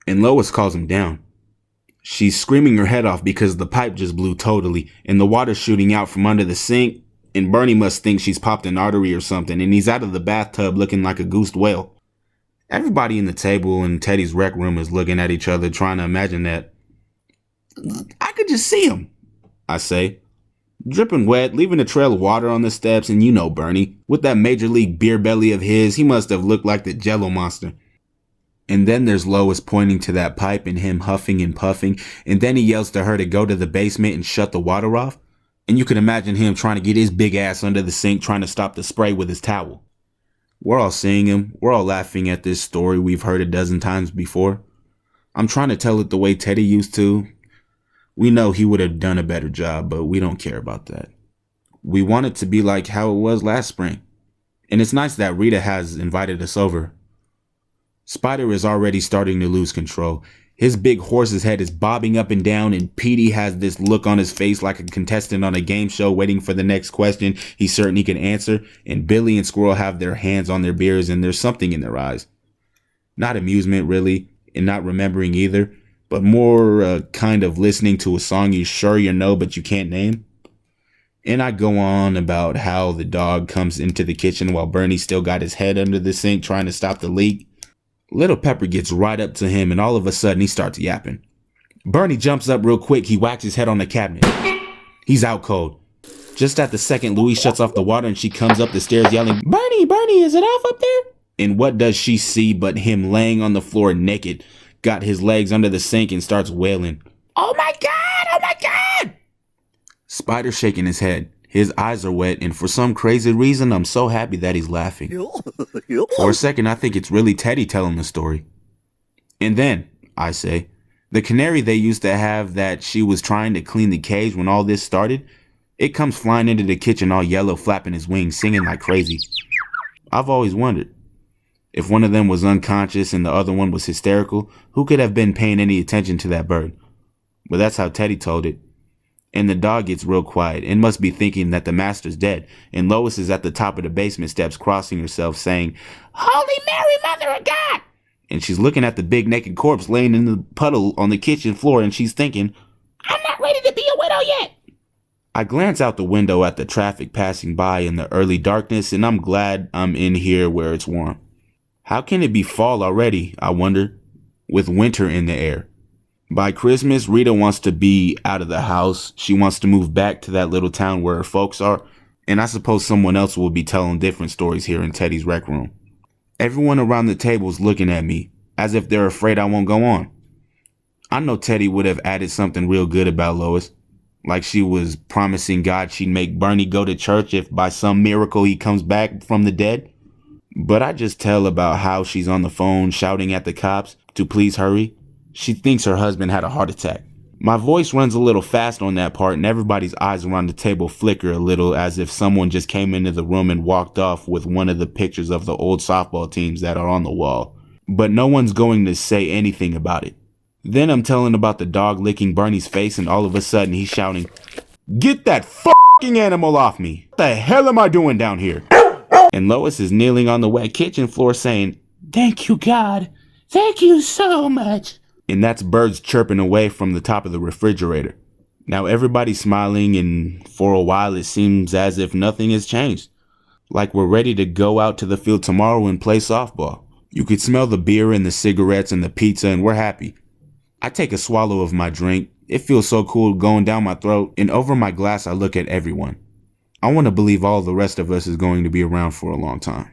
and Lois calls him down. She's screaming her head off because the pipe just blew totally, and the water's shooting out from under the sink, and Bernie must think she's popped an artery or something, and he's out of the bathtub looking like a goosed whale. Everybody in the table in Teddy's rec room is looking at each other, trying to imagine that. I could just see him, I say. Dripping wet, leaving a trail of water on the steps, and you know Bernie. With that major league beer belly of his, he must have looked like the Jell-O monster. And then there's Lois pointing to that pipe and him huffing and puffing, and then he yells to her to go to the basement and shut the water off. And you can imagine him trying to get his big ass under the sink, trying to stop the spray with his towel. We're all seeing him. We're all laughing at this story we've heard a dozen times before. I'm trying to tell it the way Teddy used to. We know he would have done a better job, but we don't care about that. We want it to be like how it was last spring. And it's nice that Rita has invited us over. Spider is already starting to lose control. His big horse's head is bobbing up and down, and Petey has this look on his face like a contestant on a game show waiting for the next question he's certain he can answer, and Billy and Squirrel have their hands on their beers and there's something in their eyes. Not amusement, really, and not remembering either, but more kind of listening to a song you're sure you know but you can't name. And I go on about how the dog comes into the kitchen while Bernie still got his head under the sink trying to stop the leak. Little Pepper gets right up to him and all of a sudden he starts yapping. Bernie jumps up real quick. He whacks his head on the cabinet. He's out cold. Just at the second, Louise shuts off the water and she comes up the stairs yelling, Bernie, Bernie, is it off up there? And what does she see but him laying on the floor naked, got his legs under the sink and starts wailing, oh my God, oh my God! Spider's shaking his head. His eyes are wet, and for some crazy reason, I'm so happy that he's laughing. For a second, I think it's really Teddy telling the story. And then, I say, the canary they used to have that she was trying to clean the cage when all this started, it comes flying into the kitchen all yellow, flapping his wings, singing like crazy. I've always wondered, if one of them was unconscious and the other one was hysterical, who could have been paying any attention to that bird? But that's how Teddy told it. And the dog gets real quiet and must be thinking that the master's dead. And Lois is at the top of the basement steps crossing herself saying, Holy Mary, Mother of God! And she's looking at the big naked corpse laying in the puddle on the kitchen floor and she's thinking, I'm not ready to be a widow yet. I glance out the window at the traffic passing by in the early darkness and I'm glad I'm in here where it's warm. How can it be fall already, I wonder, with winter in the air? By Christmas, Rita wants to be out of the house. She wants to move back to that little town where her folks are. And I suppose someone else will be telling different stories here in Teddy's rec room. Everyone around the table is looking at me, as if they're afraid I won't go on. I know Teddy would have added something real good about Lois. Like she was promising God she'd make Bernie go to church if by some miracle he comes back from the dead. But I just tell about how she's on the phone shouting at the cops to please hurry. She thinks her husband had a heart attack. My voice runs a little fast on that part and everybody's eyes around the table flicker a little as if someone just came into the room and walked off with one of the pictures of the old softball teams that are on the wall. But no one's going to say anything about it. Then I'm telling about the dog licking Bernie's face and all of a sudden he's shouting, Get that f***ing animal off me! What the hell am I doing down here? And Lois is kneeling on the wet kitchen floor saying, Thank you, God. Thank you so much. And that's birds chirping away from the top of the refrigerator. Now everybody's smiling and for a while it seems as if nothing has changed. Like we're ready to go out to the field tomorrow and play softball. You could smell the beer and the cigarettes and the pizza and we're happy. I take a swallow of my drink. It feels so cool going down my throat and over my glass I look at everyone. I want to believe all the rest of us is going to be around for a long time.